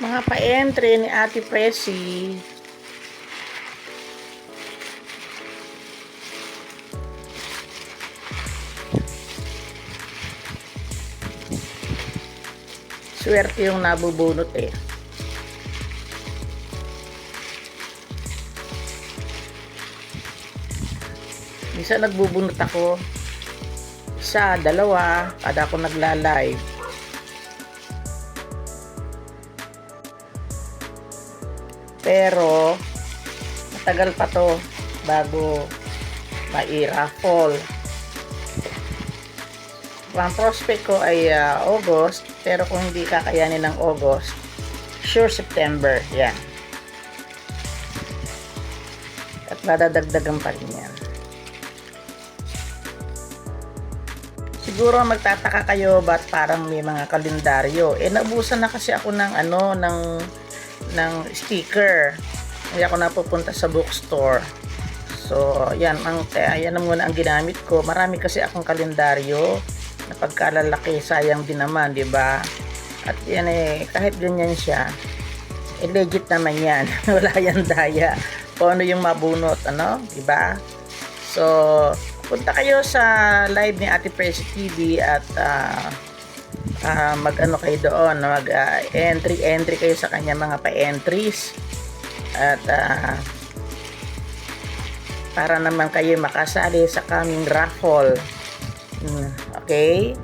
Mga pa-entry ni Ate Presi. Swerte yung nabubunot eh. Minsan nagbubunot ako. Isa, dalawa, kada ako nagla-live. Pero matagal pa to bago mai-raffle. Ang prospect ko ay August, pero kung hindi kakayanin ng August, sure September, yan. At madadagdagan pa rin yan. Siguro magtataka kayo ba't parang may mga kalendaryo. Naubusan na kasi ako ng ng sticker. Hindi ako napupunta sa bookstore. So, yan na muna ang ginamit ko. Marami kasi akong kalendaryo na pagkalalaki, sayang din naman, di ba? At yan kahit ganyan siya, legit naman yan. Wala yan daya. Kung ano yung mabunot, di ba? So, punta kayo sa live ni Ate Presi TV at mag-ano kayo doon, entry kayo sa kanya mga pa-entries at para naman kayo makasali sa coming raffle. Okay?